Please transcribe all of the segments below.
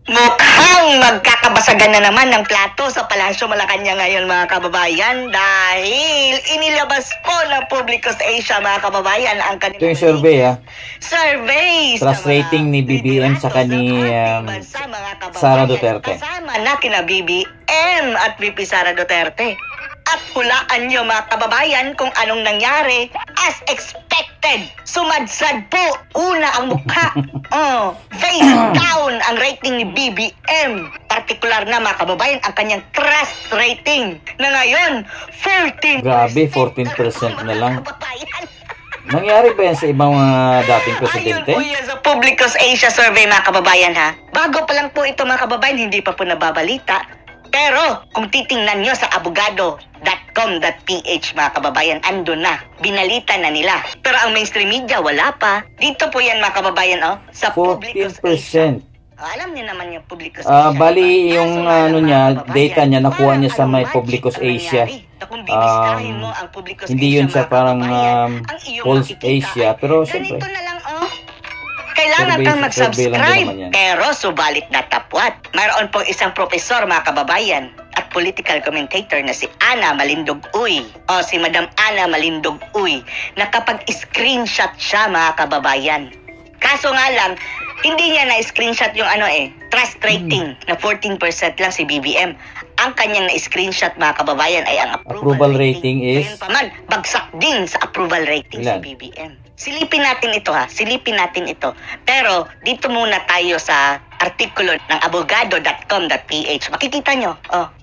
Mukhang magkakabasagan na naman ng plato sa Palasyo Malacanang ngayon mga kababayan dahil inilabas po ng Publicos Asia mga kababayan ang kanilang Ito yung survey surveys trust rating ni BBM sa kani Sara Duterte. Kasama na kina BBM at VP Sara Duterte. At hulaan nyo mga kababayan kung anong nangyari. As expected, sumadsad po. Una ang mukha. Face down ang rating ni BBM. Partikular na mga kababayan ang kanyang trust rating na ngayon 14%. Grabe, 14% na lang. Nangyari ba yan sa ibang dating presidente? Ayun po yan sa Publicos Asia survey mga kababayan ha. Bago pa lang po ito mga kababayan, hindi pa po nababalita. Pero kung titingnan nyo sa abogado.com.ph mga kababayan, andun na. Binalita na nila. Pero ang mainstream media, wala pa. Dito po yan mga kababayan, sa 14%. Alam niyo naman yung Publicos Asia. Bali yung data niya, nakuha niya sa may Publicos Asia. Hindi yun siya parang Pulse Asia. Pero siyempre, ganito na lang kailangan kang mag-subscribe, pero subalit natapwat. Mayroon pong isang profesor mga kababayan at political commentator na si Ana Malindog-Uy o si Madam Ana Malindog-Uy na kapag screenshot siya mga kababayan. Kaso nga lang, hindi niya na-screenshot yung trust rating na 14% lang si BBM. Ang kanyang na-screenshot mga kababayan ay ang approval rating is... Ngayon pa man, bagsak din sa approval rating si BBM. Silipin natin ito silipin natin ito. Pero dito muna tayo sa artikulo ng abogado.com.ph. Makikita nyo,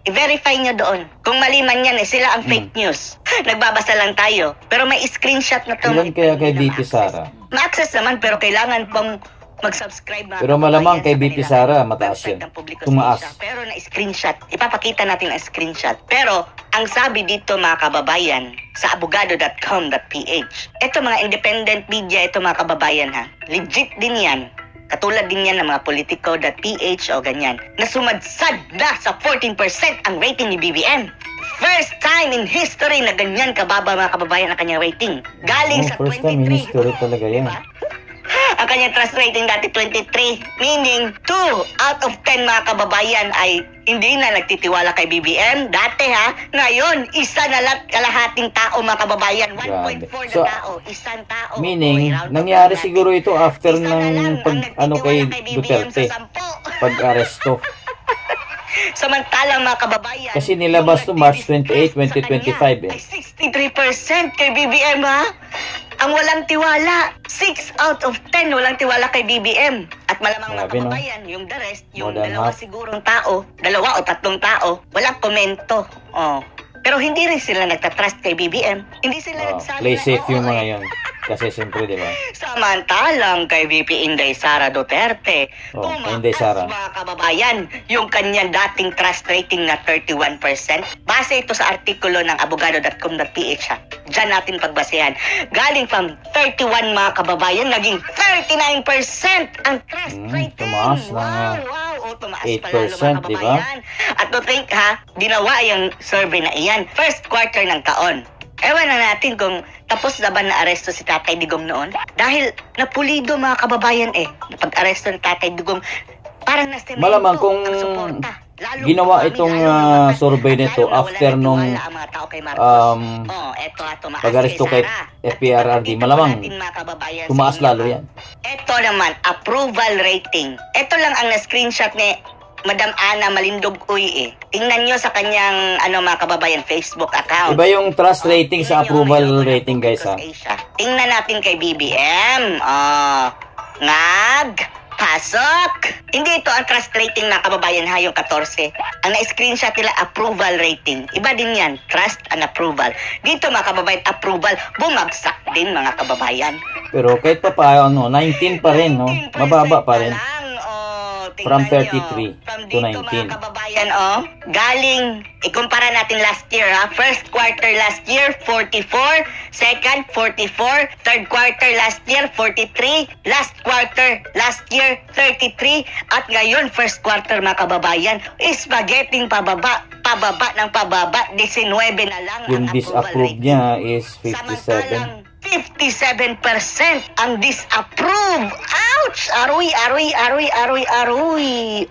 i-verify nyo doon. Kung mali man yan, sila ang fake news. Nagbabasa lang tayo. Pero may screenshot na to. Ilan kaya kay VP Sara? Ma-access naman, pero kailangan pong mag-subscribe na. Pero malamang kay VP Sara, mataas yun. Tumaas. Pero na-screenshot. Ipapakita natin ang screenshot. Pero, ang sabi dito mga kababayan, sa abogado.com.ph, ito mga independent media, ito mga kababayan legit din yan. Katulad din yan ng mga politico.ph o ganyan, na sumadsad na sa 14% ang rating ni BBM. First time in history na ganyan kababa mga kababayan ang kanyang rating. Galing sa 23. First time in history talaga yan. Ang kanyang trust rating dati 23. Meaning, 2 out of 10 mga kababayan ay hindi na nagtitiwala kay BBM. Dati ngayon, isa na lang kalahating tao mga kababayan. 1.4 na tao, isang tao. Meaning, nangyari siguro ito after ng kay Duterte. Pag-aresto. Samantalang mga kababayan, kasi nilabas to March 28, 2025 ay 63% kay BBM ang walang tiwala. 6 out of 10 walang tiwala kay BBM. At malamang mga kababayan, yung the rest, yung dalawa sigurong tao, 2 o 3 tao, walang komento. Pero hindi rin sila nagtatrust kay BBM. Hindi sila nagsabi play safe yung mga yun. Kasi siyempre, di ba? Samantalang kay VP Inday Sara Duterte, Inday Sara, mga kababayan, yung kanyang dating trust rating na 31%. Base ito sa artikulo ng abogado.com.ph. Diyan natin pagbasehan. Galing from 31 mga kababayan, naging 39% ang trust rating. Tumaas ng tumaas 8%, di ba? At to think ginawa yung survey na iyan. First quarter ng taon. Ewan na natin kung tapos na ba na aresto si Tatay Digong noon. Dahil napulido mga kababayan pag-aresto ni Tatay Digong, parang nasemento malamang kung ginawa itong survey nito after nung pag-aresto kay FPRRD, malamang tumaas lalo yan. Ito naman, approval rating. Ito lang ang na-screenshot ni Madam Ana Malindog-Uy Tingnan nyo sa kanyang mga kababayan Facebook account. Iba yung trust rating sa approval rating, guys Tingnan natin kay BBM. Pasok! Hindi ito ang trust rating na kababayan yung 14. Ang na-screenshot nila, approval rating. Iba din yan, trust and approval. Dito mga kababayan, approval, bumagsak din mga kababayan. Pero kahit pa 19 pa rin, mababa pa rin. From 33 to 19. Mga kababayan, galing, ikumpara natin last year, First quarter last year, 44. Second, 44. Third quarter last year, 43. Last quarter last year, 33. At ngayon, first quarter mga kababayan, is getting pababa ng pababa. 19 na lang yung disapprove niya is 57. Samantalang 57% ang disapprove. Ouch! Aroy.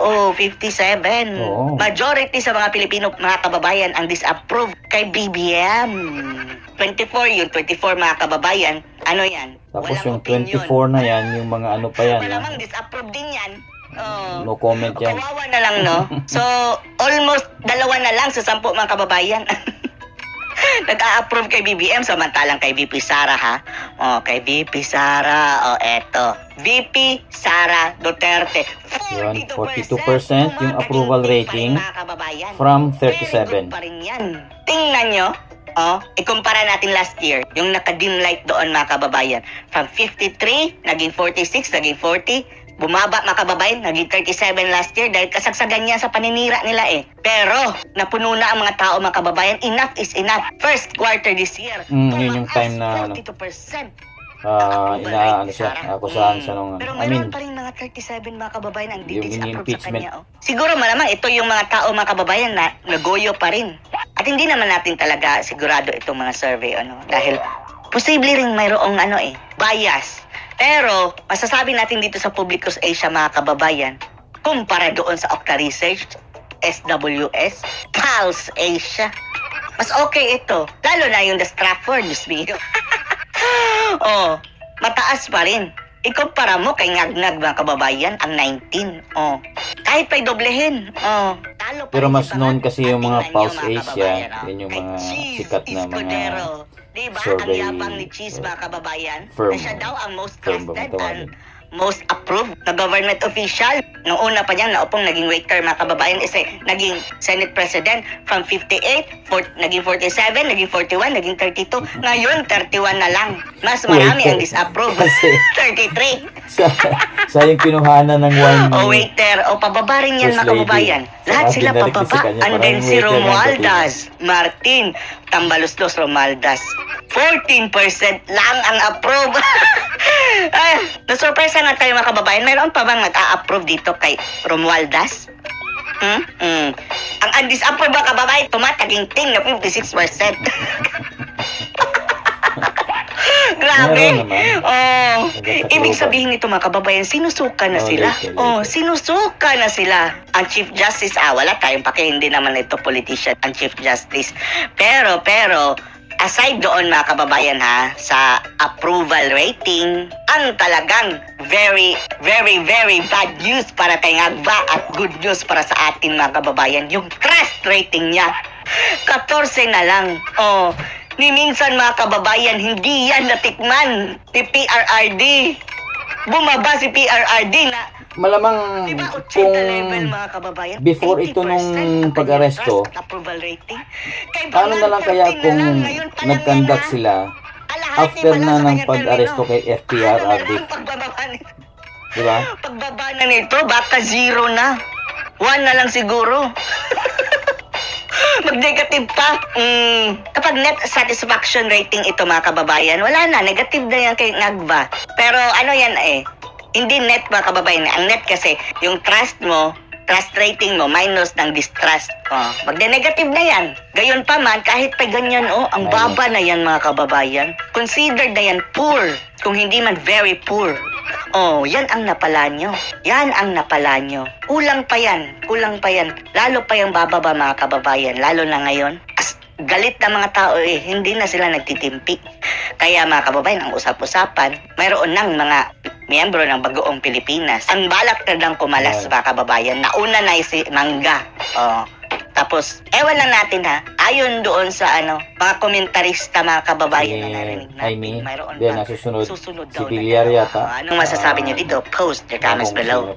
Oh, 57. Oo. Majority sa mga Pilipino, mga kababayan, ang disapprove kay BBM. 24 yun, 24 mga kababayan. Ano yan? Tapos Walang yung opinion. 24 na yan, yung mga ano pa yan. Malamang disapprove din yan. Oh. No comment yan. Kawawa na lang, no? So, almost 2 na lang sa 10 mga kababayan. Nag-a-approve kay BBM, samantalang kay VP Sara, ha? O, kay VP Sara, o, eto. VP Sara Duterte. Yun, 42% yung approval rating from 37. Pa rin yan. Tingnan nyo, ikumpara natin last year, yung naka-dim light doon, mga kababayan. From 53, naging 46, naging 40, bumaba mga kababayan, naging 37 last year dahil kasagsagan niya sa paninira nila eh. Pero, napuno na ang mga tao mga kababayan, enough is enough. First quarter this year, Yun yung time na 42%. inaano siya, akusahan siya nung, Pero I mean, meron pa rin mga 37 mga kababayan ang yung di-disapprove sa impeachment. kanya. Siguro malamang ito yung mga tao mga kababayan na nagoyo pa rin. At hindi naman natin talaga sigurado itong mga survey dahil posible rin mayroong bias. Pero masasabi natin dito sa Publicus Asia mga kababayan, kumpara doon sa Okta Research, SWS, Pulse Asia, mas okay ito. Lalo na yung The Stratford, Diyos mio. Mataas pa rin. Ikumpara mo kay Ngagnag mga kababayan, ang 19. Kahit pa'y doblehin. Talo pa pero rin mas sa known pangat. kasi yung mga At tingnan Pulse nyo, mga Asia, kababayan, yun yung kay mga Cheese sikat na mga Escudero. Diba? survey, Ang yabang ni Cheese mga kababayan, firm, na siya daw ang most firm ba trusted matawagin? and most approved na government official. Noong una pa niyang naupong naging waiter mga kababayan, naging Senate President from 58, naging 47, naging 41, naging 32. Ngayon, 31 na lang. Mas marami Waiter. ang disapprove. Kasi 33. sa yung kinuhanan ng one Waiter. Pababa rin yan First mga kababayan. lady. Lahat Saka sila binalik din pababa. sa kanya, And parang then si waiter lang Romualdez Martin Tambaluslos Romualdez. 14% lang ang approve. Ay, nasurpresa na tayo mga kababayan. Mayroon pa bang nag-a-approve dito kay Romualdez? Ang undisapprove mga kababayan, tumataging ting na 56%. Grabe. Meron naman. Ibig sabihin nito mga kababayan, sinusuka na sila. Later. Sinusuka na sila. Ang Chief Justice, wala tayong pake, hindi naman ito politician, ang Chief Justice. Pero, aside doon mga kababayan sa approval rating, ang talagang very, very, very bad news para kay Ngagba at good news para sa atin mga kababayan, yung trust rating niya. 14 na lang. Ni minsan mga kababayan, hindi yan natikman ni PRRD. Bumaba si PRRD na malamang diba, 80 kung level mga kababayan, before ito 80% nung ang pag-aresto, kanyang trust at approval rating. Kay paano na lang kaya 13 kung na lang, ngayon pa lang nag-conduct yan, sila Alahati after pa lang na sa ng kanyang pag-aresto termino. kay FPRRD? Pagbaba nito. Diba? Pagbaba na nito, baka 0 na. 1 na lang siguro. Mag-negative pa. Kapag net satisfaction rating ito mga kababayan, wala na. Negative na yan kay Ngagba. Pero yan hindi net mga kababayan. Ang net kasi, yung trust mo, trust rating mo, minus ng distrust. Magde-negative na yan. Gayon pa man, kahit pa ganyan, ang baba na yan mga kababayan. Considered na yan poor. Kung hindi man very poor. Yan ang napala nyo. Yan ang napala nyo. Kulang pa yan. Lalo pa yung bababa mga kababayan. Lalo na ngayon. Galit na mga tao hindi na sila nagtitimpi. Kaya mga kababayan, ang usap-usapan, mayroon ng mga miyembro ng Bagoong Pilipinas. Ang balak na lang kumalas mga kababayan. Nauna na si Mangga. Tapos, ewan lang natin ayon doon sa mga komentarista mga kababayan na narinig natin. Mayroon nasusunod susunod si daw Villar na yata. anong masasabi niyo dito? Post your comments below.